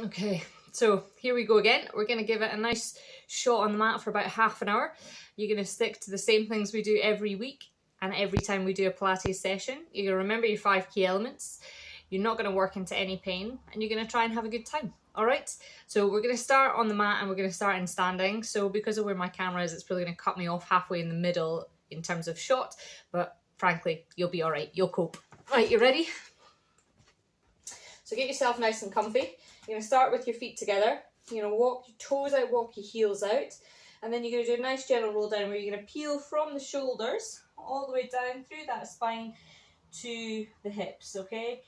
Okay, so here we go again. We're going to give it a nice shot on the mat for about half an hour. You're going to stick to the same things we do every week and every time we do a Pilates session. You're going to remember your 5 key elements. You're not going to work into any pain and you're going to try and have a good time. All right, so we're going to start on the mat and we're going to start in standing. So because of where my camera is, it's probably going to cut me off halfway in the middle in terms of shot, but frankly, you'll be all right. You'll cope. Right, you ready? So get yourself nice and comfy. You're going to start with your feet together. You're going to walk your toes out, walk your heels out. And then you're going to do a nice gentle roll down where you're going to peel from the shoulders all the way down through that spine to the hips, okay?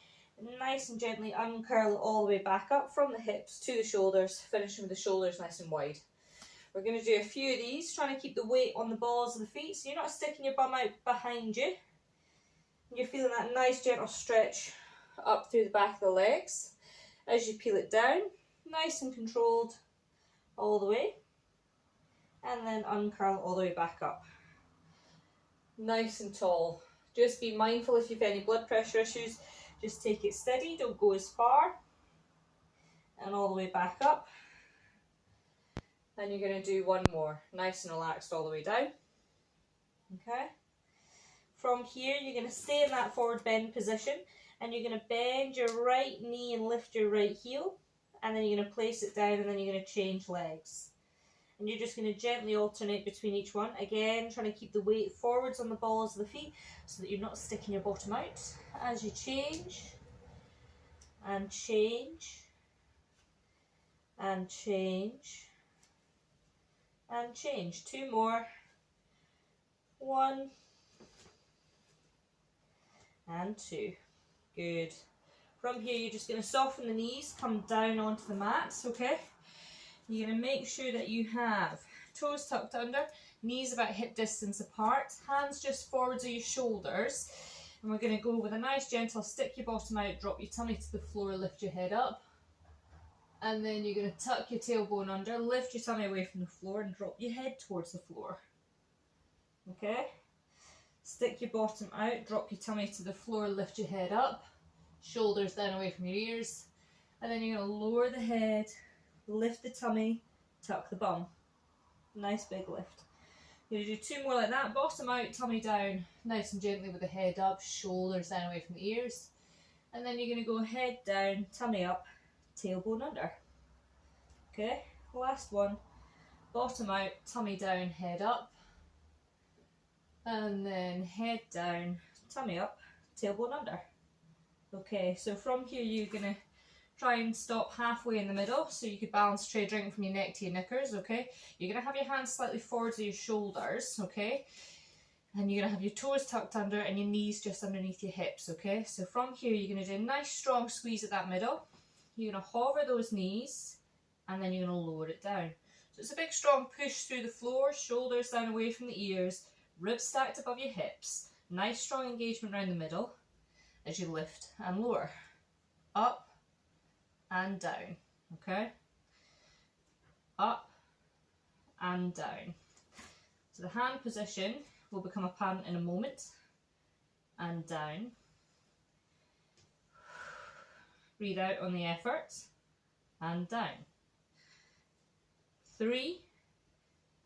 Nice and gently uncurl it all the way back up from the hips to the shoulders, finishing with the shoulders nice and wide. We're going to do a few of these, trying to keep the weight on the balls of the feet so you're not sticking your bum out behind you. You're feeling that nice gentle stretch up through the back of the legs. As you peel it down, nice and controlled all the way, and then uncurl all the way back up. Nice and tall. Just be mindful if you've any blood pressure issues, just take it steady, don't go as far, and all the way back up. Then you're going to do one more, nice and relaxed all the way down. Okay. From here, you're going to stay in that forward bend position. And you're going to bend your right knee and lift your right heel. And then you're going to place it down and then you're going to change legs. And you're just going to gently alternate between each one. Again, trying to keep the weight forwards on the balls of the feet so that you're not sticking your bottom out. As you change, and change, and change, and change. 2 more. 1, and 2. Good. From here, you're just going to soften the knees, come down onto the mats, okay? You're going to make sure that you have toes tucked under, knees about hip distance apart, hands just forwards of your shoulders. And we're going to go with a nice gentle stick your bottom out, drop your tummy to the floor, lift your head up. And then you're going to tuck your tailbone under, lift your tummy away from the floor and drop your head towards the floor. Okay? Stick your bottom out, drop your tummy to the floor, lift your head up, shoulders down away from your ears, and then you're going to lower the head, lift the tummy, tuck the bum. Nice big lift. You're going to do 2 more like that, bottom out, tummy down, nice and gently with the head up, shoulders down away from the ears, and then you're going to go head down, tummy up, tailbone under. Okay, last one, bottom out, tummy down, head up. And then head down, tummy up, tailbone under. Okay, so from here you're going to try and stop halfway in the middle so you could balance tray drink from your neck to your knickers, okay? You're going to have your hands slightly forward to your shoulders, okay? And you're going to have your toes tucked under and your knees just underneath your hips, okay? So from here you're going to do a nice strong squeeze at that middle. You're going to hover those knees and then you're going to lower it down. So it's a big strong push through the floor, shoulders down away from the ears, ribs stacked above your hips, nice strong engagement around the middle as you lift and lower, up and down, okay? Up and down. So the hand position will become apparent in a moment, and down. Breathe out on the effort, and down. 3,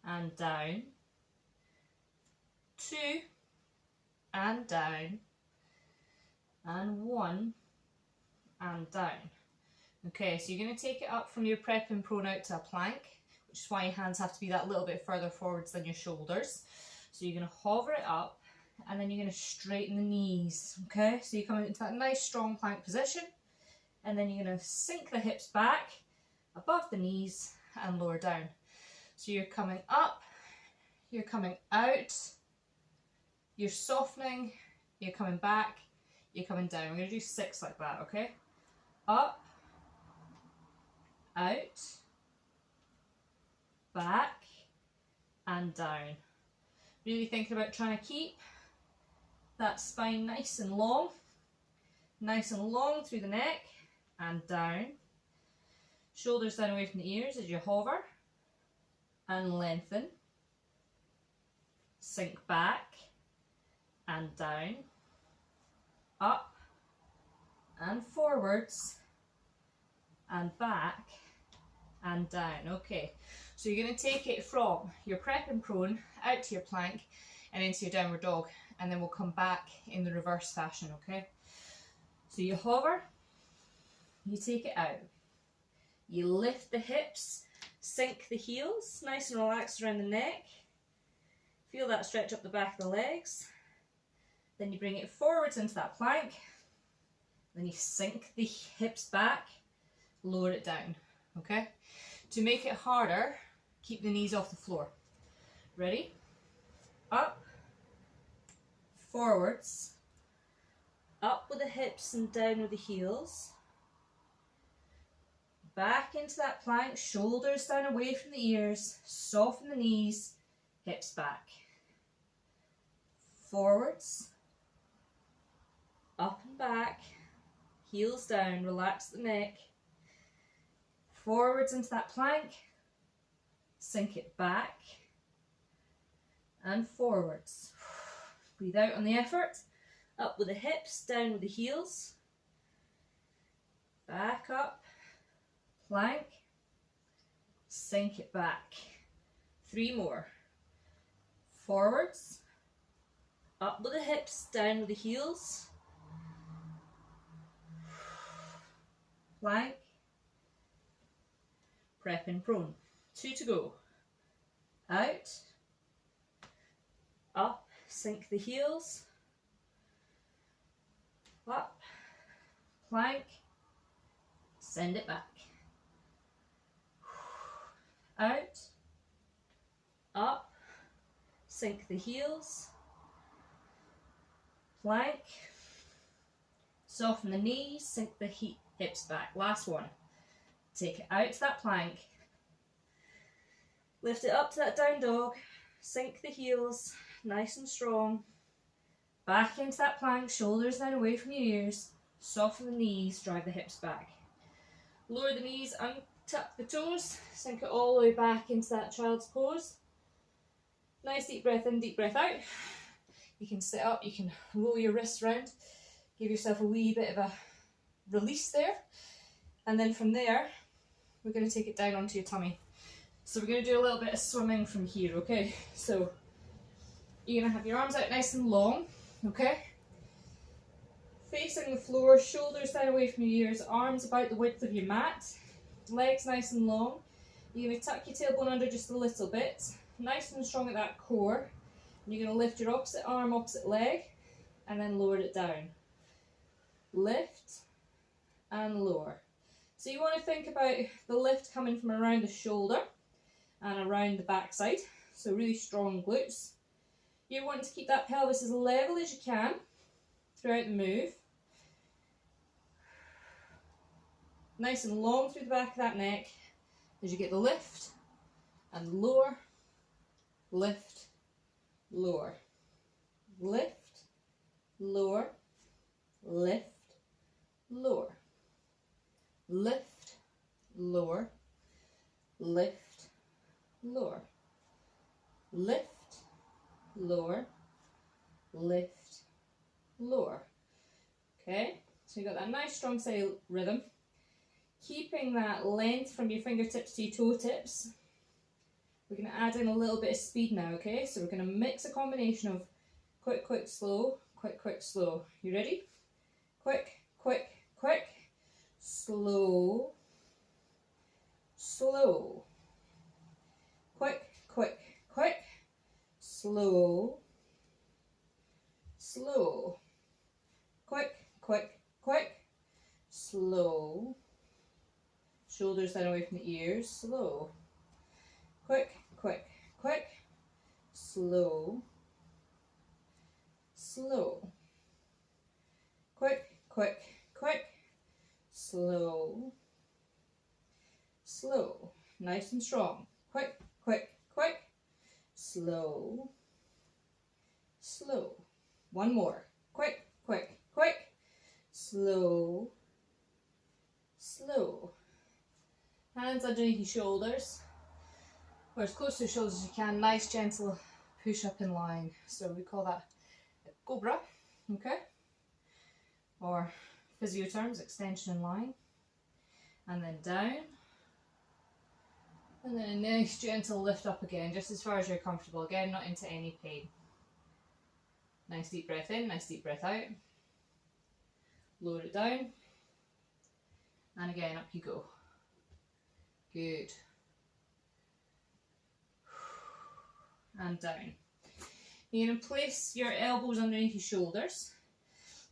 and down. 2, and down, and 1, and down. Okay, so you're going to take it up from your prep and prone out to a plank, which is why your hands have to be that little bit further forwards than your shoulders. So you're going to hover it up, and then you're going to straighten the knees, okay? So you come into that nice strong plank position, and then you're going to sink the hips back, above the knees, and lower down. So you're coming up, you're coming out, you're softening, you're coming back, you're coming down. We're going to do 6 like that, okay? Up, out, back, and down. Really thinking about trying to keep that spine nice and long through the neck, and down. Shoulders down away from the ears as you hover, and lengthen. Sink back, and down, up, and forwards, and back and down. Okay, so you're going to take it from your prep and prone out to your plank and into your downward dog, and then we'll come back in the reverse fashion, okay? So you hover, you take it out, you lift the hips, sink the heels, nice and relaxed around the neck, feel that stretch up the back of the legs, then you bring it forwards into that plank, then you sink the hips back, lower it down, okay? To make it harder, keep the knees off the floor. Ready? Up, forwards, up with the hips and down with the heels, back into that plank, shoulders down away from the ears, soften the knees, hips back, forwards, up and back, heels down, relax the neck, forwards into that plank, sink it back and forwards. Breathe out on the effort, up with the hips, down with the heels, back up, plank, sink it back. 3 more. Forwards, up with the hips, down with the heels, plank, prep and prone. 2 to go. Out, up, sink the heels, up, plank, send it back. Out, up, sink the heels, plank, soften the knees, sink the hips back. Last one. Take it out to that plank, lift it up to that down dog, sink the heels, nice and strong, back into that plank, shoulders down away from your ears, soften the knees, drive the hips back. Lower the knees, untuck the toes, sink it all the way back into that child's pose. Nice deep breath in, deep breath out. You can sit up, you can roll your wrists around, give yourself a wee bit of a release there, and then from there we're going to take it down onto your tummy. So we're going to do a little bit of swimming from here, okay? So you're going to have your arms out nice and long, okay? Facing the floor, shoulders down away from your ears, arms about the width of your mat, legs nice and long. You're going to tuck your tailbone under just a little bit, nice and strong at that core. And you're going to lift your opposite arm, opposite leg, and then lower it down. Lift and lower. So you want to think about the lift coming from around the shoulder and around the backside, so really strong glutes. You want to keep that pelvis as level as you can throughout the move. Nice and long through the back of that neck as you get the lift and lower, lift, lower, lift, lower, lift, lower, lift, lower, lift, lower, lift, lower, lift, lower. Okay, so you got that nice strong side rhythm. Keeping that length from your fingertips to your toe tips. We're going to add in a little bit of speed now, okay? So we're going to mix a combination of quick, quick, slow, quick, quick, slow. You ready? Quick, quick, quick, slow, slow. Quick, quick, quick, slow, slow. Quick, quick, quick, slow. Shoulders down away from the ears, slow. Quick, quick, quick, slow, slow. Quick, quick, quick, slow, slow. Nice and strong. Quick, quick, quick, slow, slow. One more. Quick, quick, quick, slow, slow. Hands underneath your shoulders, or as close to your shoulders as you can. Nice gentle push up in line. So we call that a cobra, okay? Or physio terms, extension in line. and then down, and then a nice gentle lift up again, just as far as you're comfortable. Again, not into any pain. Nice deep breath in, nice deep breath out. Lower it down, and again up you go. Good. And down. You're going to place your elbows underneath your shoulders.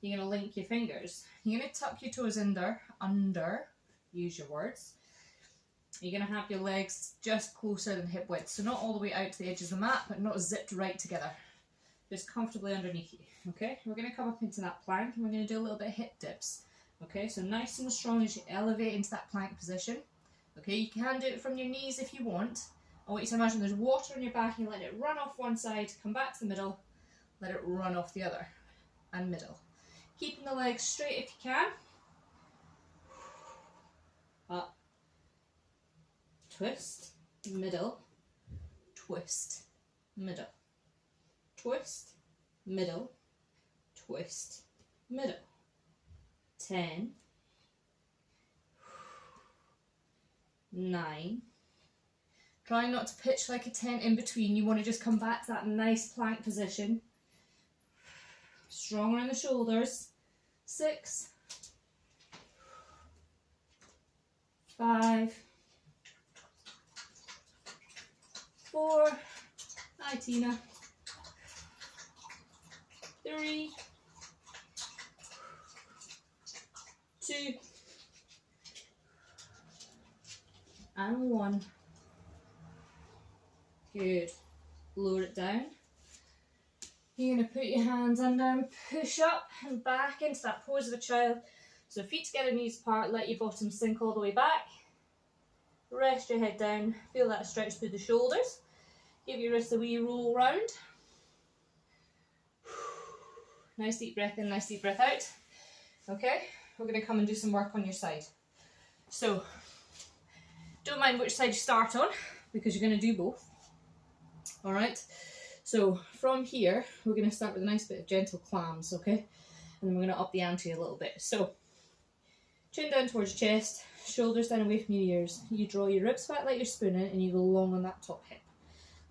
You're going to link your fingers. You're going to tuck your toes under, use your words. You're going to have your legs just closer than hip width, so not all the way out to the edge of the mat, but not zipped right together. Just comfortably underneath you, okay? We're going to come up into that plank, and we're going to do a little bit of hip dips, okay? So nice and strong as you elevate into that plank position, okay? You can do it from your knees if you want. I want you to imagine there's water on your back, and you let it run off one side, come back to the middle, let it run off the other, and middle. Keeping the legs straight if you can. Up, twist, middle, twist, middle, twist, middle, twist, middle. 10, 9. Try not to pitch like a tent in between. You want to just come back to that nice plank position. Strong around the shoulders. 6, 5, 4. Hi, Tina. 3, 2, and 1. Good. Lower it down. You're going to put your hands under and push up and back into that pose of a child. So feet together, knees apart, let your bottom sink all the way back. Rest your head down, feel that stretch through the shoulders. Give your wrists a wee roll round. Nice deep breath in, nice deep breath out. Okay, we're going to come and do some work on your side. So, don't mind which side you start on, because you're going to do both. Alright, so from here, we're going to start with a nice bit of gentle clams, okay? And then we're going to up the ante a little bit. So, chin down towards your chest, shoulders down away from your ears. You draw your ribs back like you're spooning, and you go long on that top hip.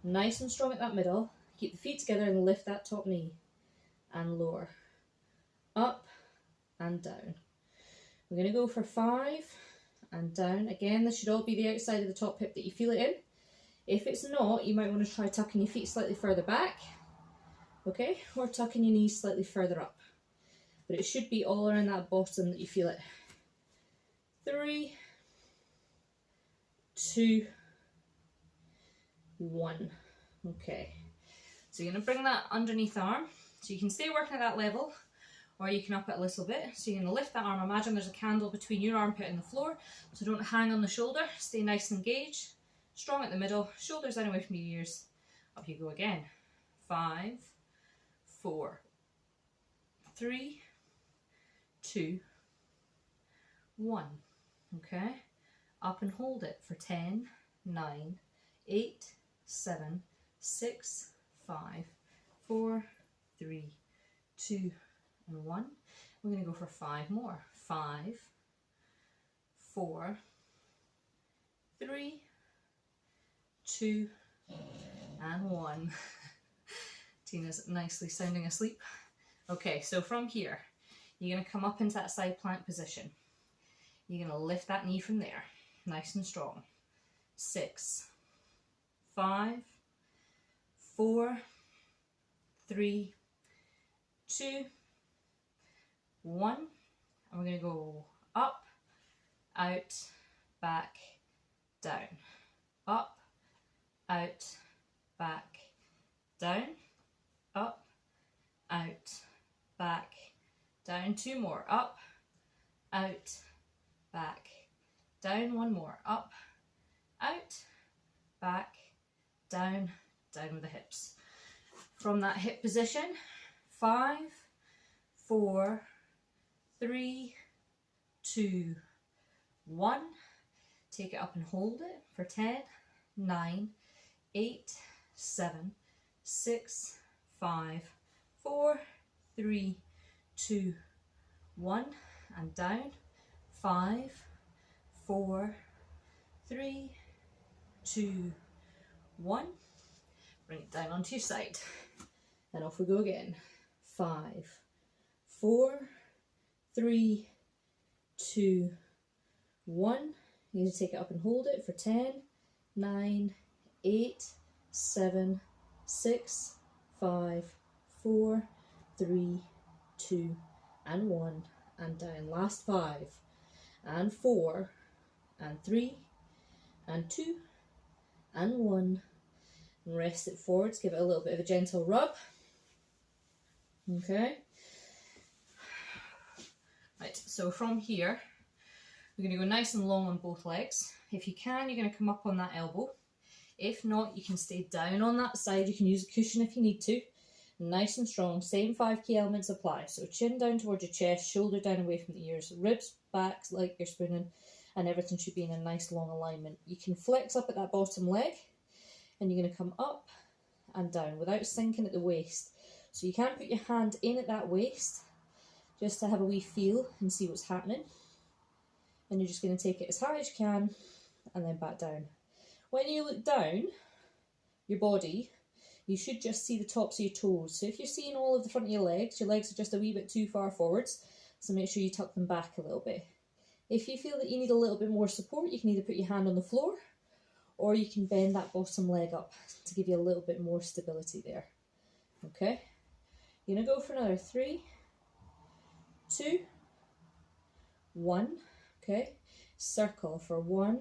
Nice and strong at that middle. Keep the feet together and lift that top knee. And lower. Up and down. We're going to go for 5 and down. Again, this should all be the outside of the top hip that you feel it in. If it's not, you might want to try tucking your feet slightly further back, okay, or tucking your knees slightly further up. But it should be all around that bottom that you feel it. 3, 2, 1. Okay, so you're going to bring that underneath the arm, so you can stay working at that level, or you can up it a little bit. So you're going to lift that arm. Imagine there's a candle between your armpit and the floor, so don't hang on the shoulder, stay nice and engaged. Strong at the middle, shoulders down away from your ears. Up you go again. 5, 4, 3, 2, 1. Okay. Up and hold it for 10, 9, 8, 7, 6, 5, 4, 3, 2, and 1. We're going to go for 5 more. 5, 4, 3, 2, and 1. Tina's nicely sounding asleep. Okay, so from here, you're going to come up into that side plank position. You're going to lift that knee from there, nice and strong. 6, 5, 4, 3, 2, 1. And we're going to go up, out, back, down. Up, out, back, down, up, out, back, down. 2 more. Up, out, back, down. 1 more. Up, out, back, down, down with the hips. From that hip position, 5, 4, 3, 2, 1. Take it up and hold it for 10, 9, 8, 7, 6, 5, 4, 3, 2, 1, and down. 5, 4, 3, 2, 1. Bring it down onto your side. And off we go again. 5, 4, 3, 2, 1. You need to take it up and hold it for 10, 9, 8, 7, 6, 5, 4, 3, 2, and 1. And down. Last 5, and 4, and 3, and 2, and 1. And rest it forwards. Give it a little bit of a gentle rub. Okay. Right, so from here, we're going to go nice and long on both legs. If you can, you're going to come up on that elbow. If not, you can stay down on that side. You can use a cushion if you need to. Nice and strong. Same 5 key elements apply. So chin down towards your chest, shoulder down away from the ears, ribs back like you're spooning, and everything should be in a nice long alignment. You can flex up at that bottom leg, and you're going to come up and down without sinking at the waist. So you can put your hand in at that waist just to have a wee feel and see what's happening. And you're just going to take it as high as you can and then back down. When you look down your body, you should just see the tops of your toes. So if you're seeing all of the front of your legs are just a wee bit too far forwards, so make sure you tuck them back a little bit. If you feel that you need a little bit more support, you can either put your hand on the floor or you can bend that bottom leg up to give you a little bit more stability there. Okay, you're going to go for another 3, 2, 1. Okay, circle for 1,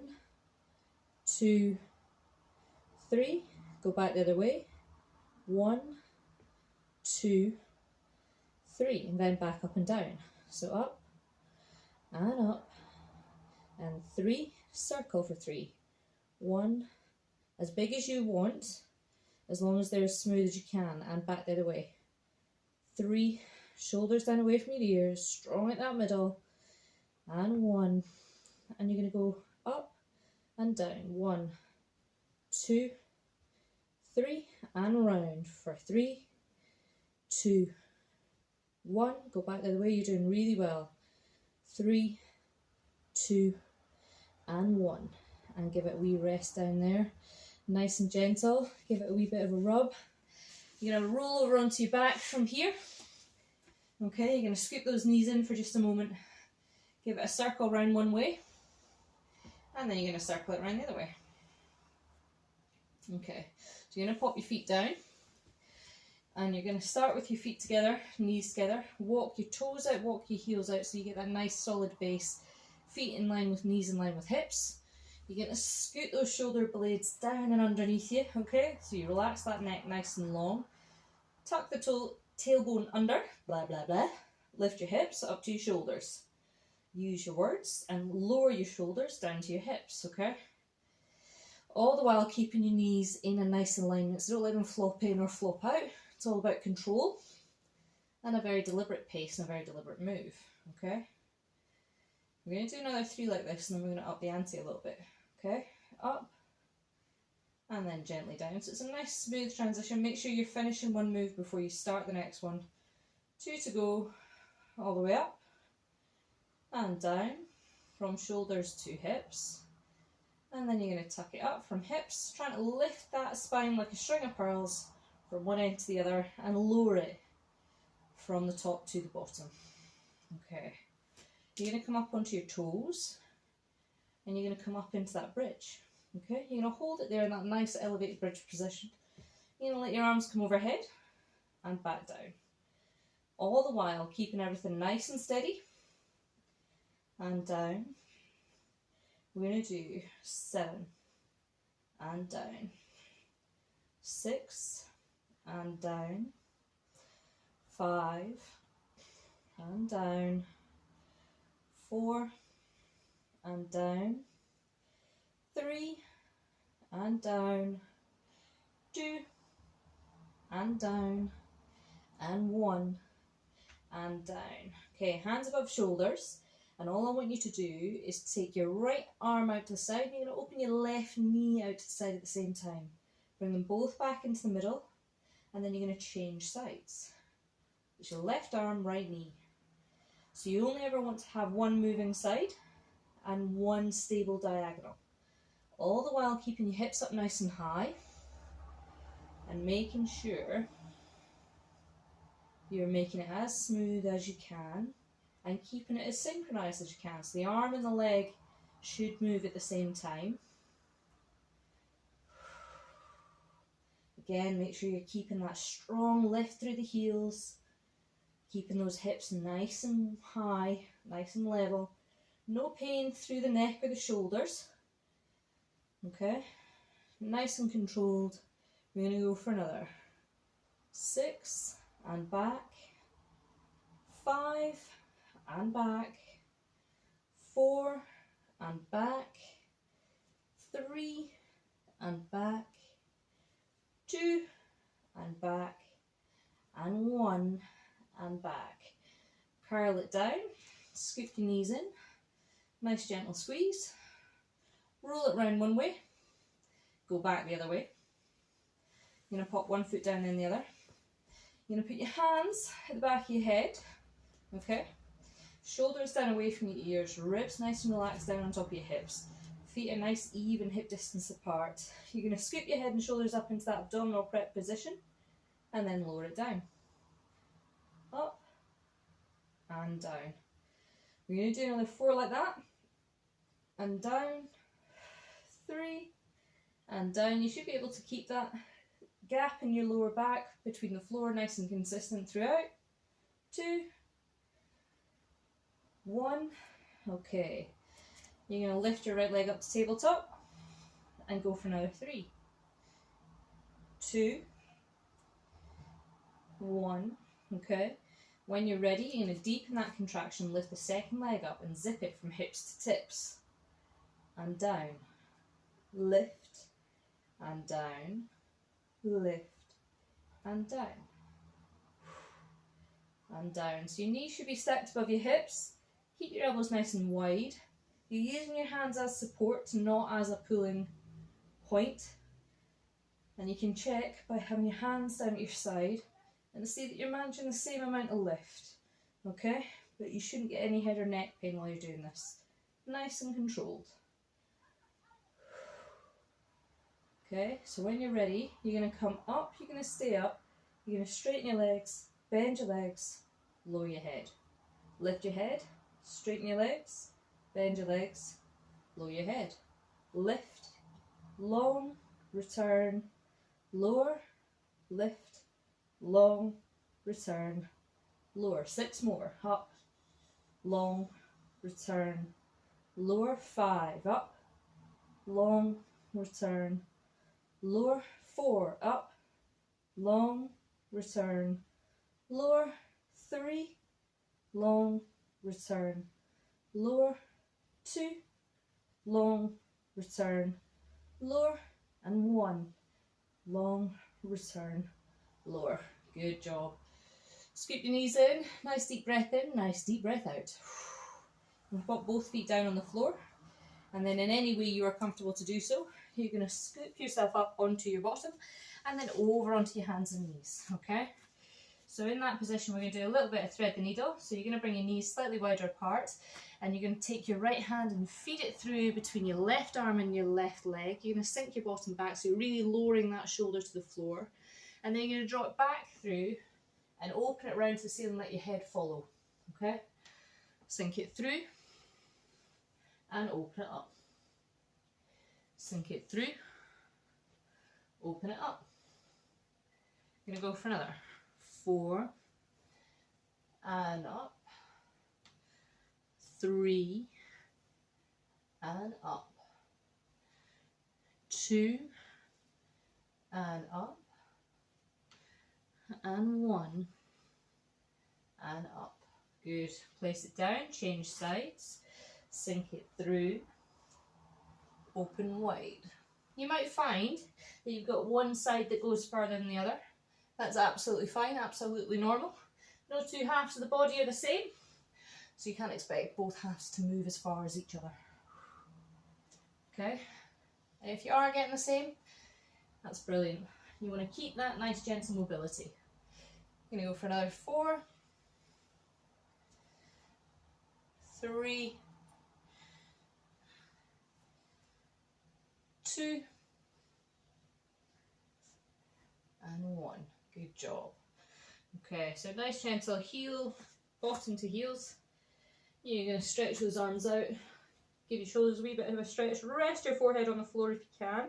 2, 3. Go back the other way. 1, 2, 3, and then back up and down. So up and up, and 3. Circle for 3. 1, as big as you want, as long as they're as smooth as you can, and back the other way. 3, shoulders down away from your ears, strong at that middle, and 1, and you're going to go up and down. 1, 2, 3, and round for 3, 2, 1. Go back the other way. You're doing really well. 3, 2, and 1. And give it a wee rest down there. Nice and gentle. Give it a wee bit of a rub. You're going to roll over onto your back from here. Okay, you're going to scoop those knees in for just a moment. Give it a circle round one way. And then you're going to circle it around the other way. Okay, so you're going to pop your feet down. And you're going to start with your feet together, knees together. Walk your toes out, walk your heels out so you get that nice solid base. Feet in line with knees in line with hips. You're going to scoot those shoulder blades down and underneath you, okay? So you relax that neck nice and long. Tuck the tailbone under, blah, blah, blah. Lift your hips up to your shoulders. Use your words and lower your shoulders down to your hips, okay? All the while keeping your knees in a nice alignment, so don't let them flop in or flop out. It's all about control and a very deliberate pace and a very deliberate move, okay? We're going to do another 3 like this, and then we're going to up the ante a little bit, okay? Up, and then gently down. So it's a nice smooth transition. Make sure you're finishing one move before you start the next one. 2 to go, all the way up, and down, from shoulders to hips. And then you're going to tuck it up from hips, trying to lift that spine like a string of pearls from one end to the other, and lower it from the top to the bottom. Okay. You're going to come up onto your toes, and you're going to come up into that bridge. Okay, you're going to hold it there in that nice elevated bridge position. You're going to let your arms come overhead and back down. All the while keeping everything nice and steady. And down. We're going to do 7 and down. 6 and down. 5 and down. 4 and down. 3 and down. 2 and down. And 1 and down. Okay, hands above shoulders. And all I want you to do is take your right arm out to the side, and you're going to open your left knee out to the side at the same time. Bring them both back into the middle, and then you're going to change sides. It's your left arm, right knee. So you only ever want to have one moving side and one stable diagonal. All the while keeping your hips up nice and high and making sure you're making it as smooth as you can and keeping it as synchronized as you can. So the arm and the leg should move at the same time. Again, make sure you're keeping that strong lift through the heels, keeping those hips nice and high, nice and level. No pain through the neck or the shoulders. Okay, nice and controlled. We're going to go for another 6 and back, 5 and back, 4 and back, 3 and back, 2 and back, and 1 and back. Curl it down, scoop your knees in, nice gentle squeeze, roll it round one way, go back the other way. You're going to pop one foot down then the other. You're going to put your hands at the back of your head, okay? Shoulders down away from your ears, ribs nice and relaxed down on top of your hips. Feet are nice even hip distance apart. You're going to scoop your head and shoulders up into that abdominal prep position and then lower it down. Up and down. We're going to do another 4 like that. And down, 3 and down. You should be able to keep that gap in your lower back between the floor nice and consistent throughout. 2, 1, okay. You're going to lift your right leg up to tabletop and go for another 3, 2, 1, okay. When you're ready, you're going to deepen that contraction, lift the second leg up and zip it from hips to tips and down, lift and down, lift and down, and down. So your knees should be stacked above your hips. Keep your elbows nice and wide. You're using your hands as support, not as a pulling point. And you can check by having your hands down at your side and see that you're managing the same amount of lift, okay? But you shouldn't get any head or neck pain while you're doing this. Nice and controlled. Okay, so when you're ready, you're going to come up, you're going to stay up, you're going to straighten your legs, bend your legs, lower your head. Lift your head, straighten your legs, bend your legs, lower your head. Lift, long, return, lower, lift, long, return, lower. 6 more. Up, long, return, lower. 5, up, long, return, lower. 4, up, long, return, lower. 3, long, return, lower. 2, long, return, lower. And 1, long, return, lower. Good job. Scoop your knees in, nice deep breath in, nice deep breath out. And pop both feet down on the floor, and then in any way you are comfortable to do so, you're going to scoop yourself up onto your bottom and then over onto your hands and knees, okay? So in that position we're going to do a little bit of thread the needle. So you're going to bring your knees slightly wider apart and you're going to take your right hand and feed it through between your left arm and your left leg. You're going to sink your bottom back, so you're really lowering that shoulder to the floor. And then you're going to draw it back through and open it round to the ceiling, let your head follow, okay? Sink it through and open it up. Sink it through, open it up. I'm going to go for another 4 and up, 3 and up, 2 and up, and 1 and up. Good. Place it down, change sides, sink it through, open wide. You might find that you've got one side that goes further than the other. That's absolutely fine, absolutely normal. No 2 halves of the body are the same, so you can't expect both halves to move as far as each other. Okay, and if you are getting the same, that's brilliant. You want to keep that nice gentle mobility. I'm going to go for another 4, 3, 2, and 1. Good job. Okay, so nice gentle heel, bottom to heels. You're going to stretch those arms out, give your shoulders a wee bit of a stretch, rest your forehead on the floor if you can.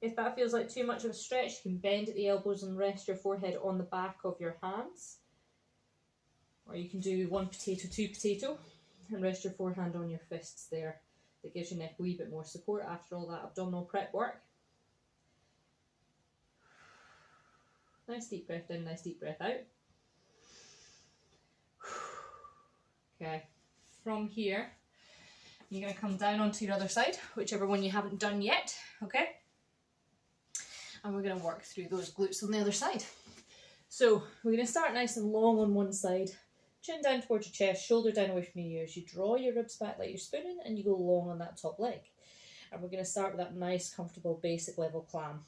If that feels like too much of a stretch, you can bend at the elbows and rest your forehead on the back of your hands. Or you can do 1 potato, 2 potato, and rest your forehand on your fists there. That gives your neck a wee bit more support after all that abdominal prep work. Nice deep breath in, nice deep breath out. Okay, from here, you're going to come down onto your other side, whichever one you haven't done yet, okay? And we're going to work through those glutes on the other side. So we're going to start nice and long on one side, chin down towards your chest, shoulder down away from your ears. You draw your ribs back like you're spooning and you go long on that top leg. And we're going to start with that nice, comfortable, basic level clam.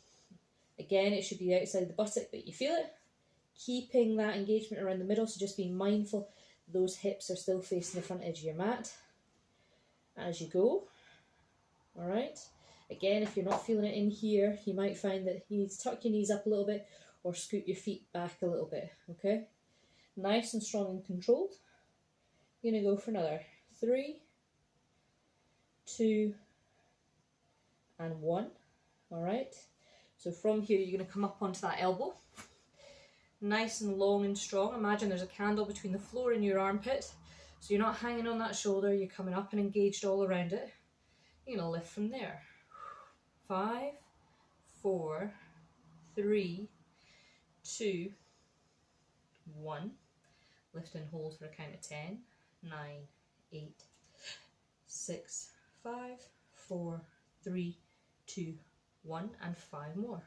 Again, it should be outside the buttock, but you feel it. Keeping that engagement around the middle, so just being mindful those hips are still facing the front edge of your mat as you go. All right. Again, if you're not feeling it in here, you might find that you need to tuck your knees up a little bit or scoot your feet back a little bit, okay? Nice and strong and controlled. You're going to go for another 3, 2, and 1, all right? So from here, you're going to come up onto that elbow. Nice and long and strong. Imagine there's a candle between the floor and your armpit. So you're not hanging on that shoulder, you're coming up and engaged all around it. You're going to lift from there. 5, 4, 3, 2, 1. Lift and hold for a count of 10, 9, 8, 6, 5, 4, 3, 2, 1, and 5 more.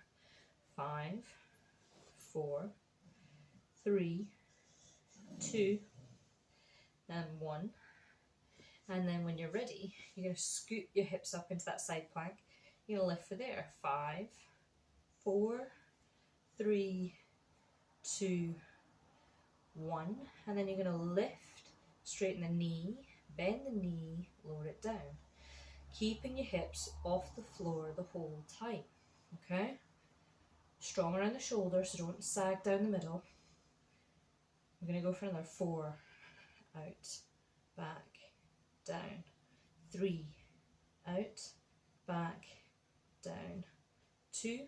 5, 4, 3, 2, and 1. And then when you're ready, you're going to scoot your hips up into that side plank. You're going to lift for there. 5, 4, 3, 2, 1. And then you're going to lift, straighten the knee, bend the knee, lower it down. Keeping your hips off the floor the whole time. Okay? Strong around the shoulders, so don't sag down the middle. We're going to go for another 4, out, back, down, 3, out, back, down, 2,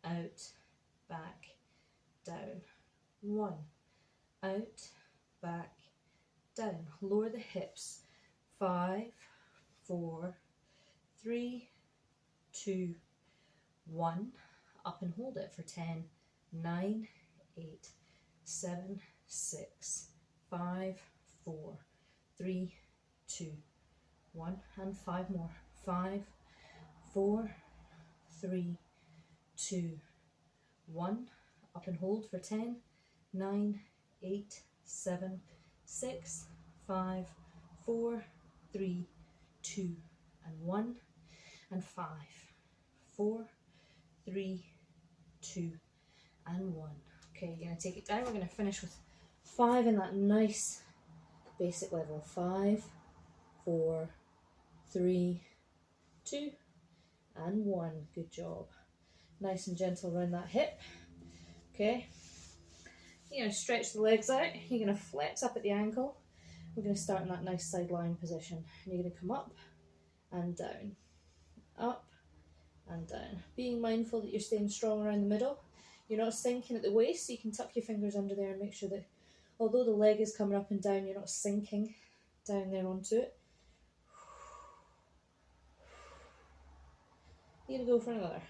out, back, down, 1, out, back, down. Lower the hips. 5, 4, 3, 2, 1. Up and hold it for 10, 9, 8, 7, 6, 5, 4, 3, 2, 1, and 5 more. 5, 4, 3, 2, 1. Up and hold for 10, 9, 8, 7, 6, 5, 4, 3, 2, and 1, and 5, 4, 3, 2, and 1. Okay, you're going to take it down. We're going to finish with 5 in that nice basic level. 5, 4, 3, 2, and 1. Good job. Nice and gentle around that hip. Okay. You're going to stretch the legs out. You're going to flex up at the ankle. We're going to start in that nice side lying position. And you're going to come up and down. Up and down. Being mindful that you're staying strong around the middle. You're not sinking at the waist, so you can tuck your fingers under there and make sure that although the leg is coming up and down, you're not sinking down there onto it. You're going to go for another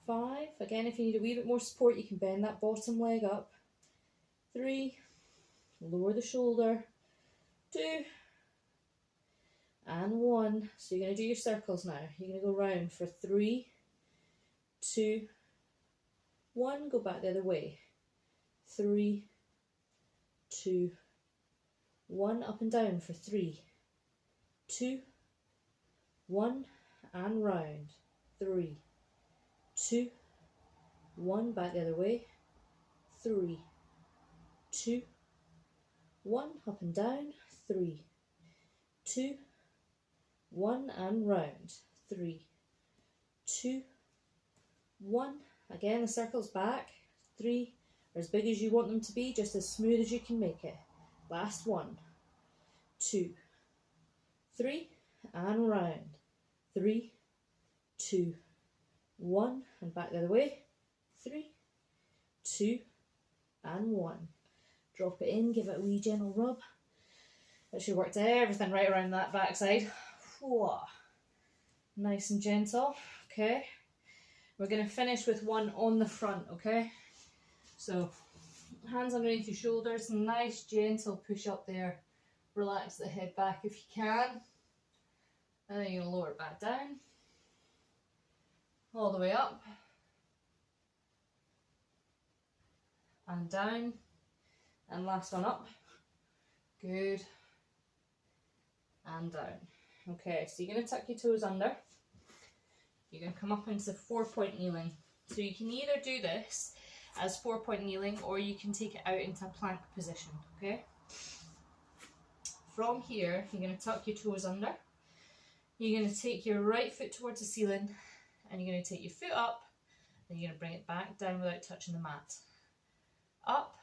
5. Again, if you need a wee bit more support, you can bend that bottom leg up. 3, lower the shoulder. 2, and 1. So you're going to do your circles now. You're going to go round for 3, 2, 1. Go back the other way. 3, 2, 1. Up and down for 3, 2, 1. And round. 3, 2, 1. Back the other way. 3, 2, 1. Up and down. 3, 2, 1. And round. 3, 2, 1. Again, the circle's back. 3, or as big as you want them to be, just as smooth as you can make it. Last 1, 2, 3, and round. 3, 2, 1, and back the other way. 3, 2, and 1. Drop it in, give it a wee gentle rub. That should work to everything right around that backside. Whoa. Nice and gentle. Okay. We're going to finish with one on the front, okay? So, hands underneath your shoulders, nice gentle push up there. Relax the head back if you can. And then you're going to lower it back down. All the way up. And down. And last one up. Good. And down. Okay, so you're going to tuck your toes under. You're going to come up into 4-point kneeling. So you can either do this as 4-point kneeling, or you can take it out into a plank position, okay? From here, you're going to tuck your toes under. You're going to take your right foot towards the ceiling, and you're going to take your foot up, and you're going to bring it back down without touching the mat. Up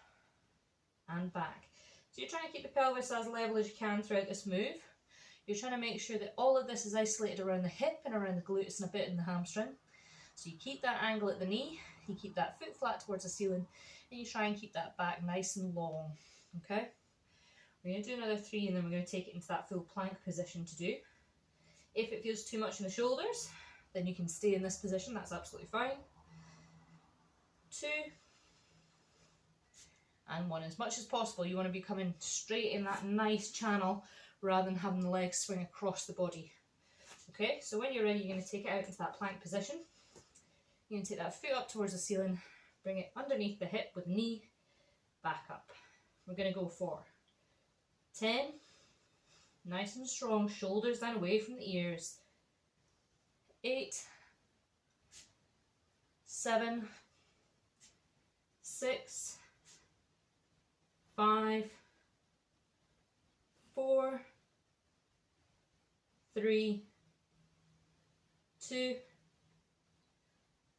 and back. So you're trying to keep the pelvis as level as you can throughout this move. You're trying to make sure that all of this is isolated around the hip and around the glutes and a bit in the hamstring. So you keep that angle at the knee, you keep that foot flat towards the ceiling, and you try and keep that back nice and long, okay? We're going to do another 3, and then we're going to take it into that full plank position to do. If it feels too much in the shoulders, then you can stay in this position, that's absolutely fine. 2, and 1. As much as possible, you want to be coming straight in that nice channel rather than having the legs swing across the body. Okay, so when you're ready, you're going to take it out into that plank position. You're going to take that foot up towards the ceiling, bring it underneath the hip with the knee, back up. We're going to go for 10, nice and strong, shoulders down away from the ears. 8, 7, 6, 5, 4, 3, 2,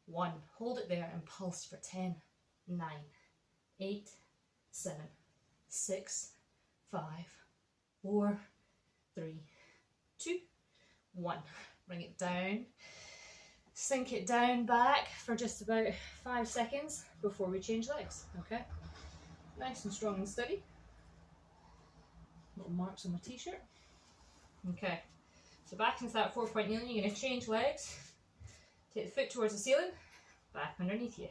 1. Hold it there and pulse for 10, 9, 8, 7, 6, 5, 4, 3, 2, 1. Bring it down. Sink it down back for just about 5 seconds before we change legs, okay? Nice and strong and steady. Little marks on my t-shirt. Okay, so back into that 4-point kneeling, you're going to change legs. Take the foot towards the ceiling, back underneath you.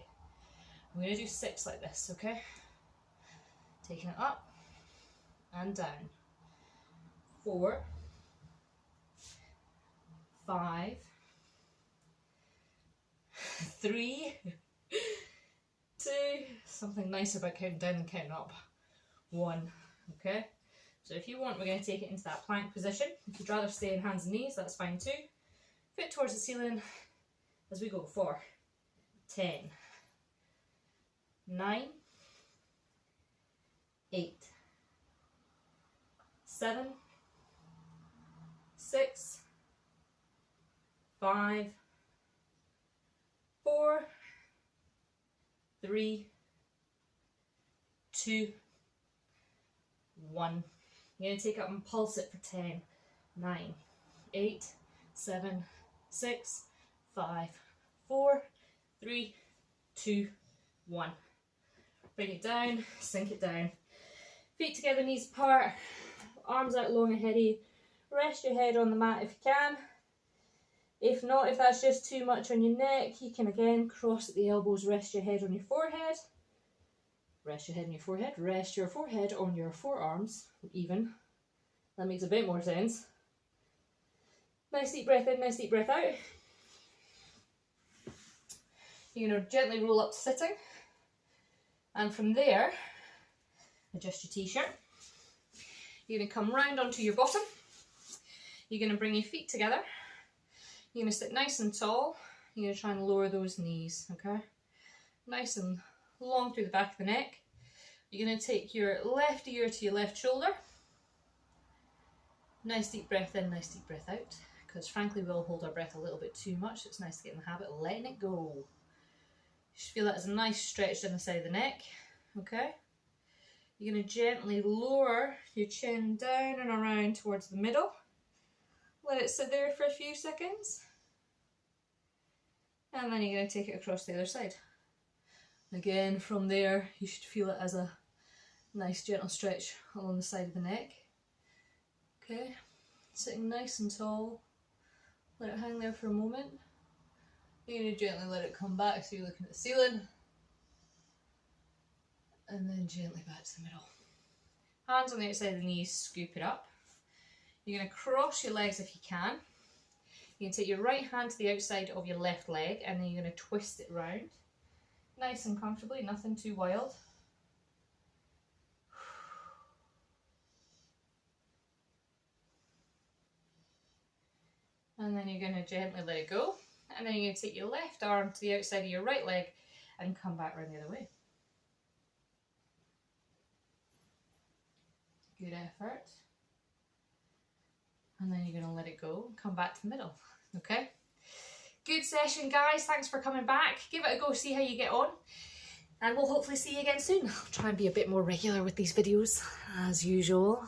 I'm going to do 6 like this, okay? Taking it up and down. 4, 5, 3, 2, something nice about counting down and counting up. 1, okay? So if you want, we're going to take it into that plank position. If you'd rather stay in hands and knees, that's fine too. Foot towards the ceiling as we go for 10, 9, 8, 7, 6, 5, 4, 3, 2, 1. You're going to take up and pulse it for 10, 9, 8, 7, 6, 5, 4, 3, 2, 1. Bring it down, sink it down. Feet together, knees apart, arms out long ahead of you. Rest your head on the mat if you can. If not, if that's just too much on your neck, you can again cross at the elbows, rest your head on your forehead. Rest your head on your forehead, rest your forehead on your forearms, even. That makes a bit more sense. Nice deep breath in, nice deep breath out. You're going to gently roll up to sitting. And from there, adjust your t-shirt. You're going to come round onto your bottom. You're going to bring your feet together. You're going to sit nice and tall. You're going to try and lower those knees, okay? Nice and long through the back of the neck. You're going to take your left ear to your left shoulder. Nice deep breath in, nice deep breath out. because frankly we'll hold our breath a little bit too much. It's nice to get in the habit of letting it go. You should feel that as a nice stretch down the side of the neck. Okay? You're going to gently lower your chin down and around towards the middle. Let it sit there for a few seconds. And then you're going to take it across the other side. Again, from there, you should feel it as a nice gentle stretch along the side of the neck. Okay, sitting nice and tall. Let it hang there for a moment. You're going to gently let it come back so you're looking at the ceiling. And then gently back to the middle. Hands on the outside of the knees, scoop it up. You're going to cross your legs if you can. You can take your right hand to the outside of your left leg and then you're going to twist it round. Nice and comfortably, nothing too wild. And then you're going to gently let it go. And then you're going to take your left arm to the outside of your right leg and come back round the other way. Good effort. And then you're going to let it go and come back to the middle. Okay? Good session, guys. Thanks for coming back. Give it a go, see how you get on. And we'll hopefully see you again soon. I'll try and be a bit more regular with these videos, as usual.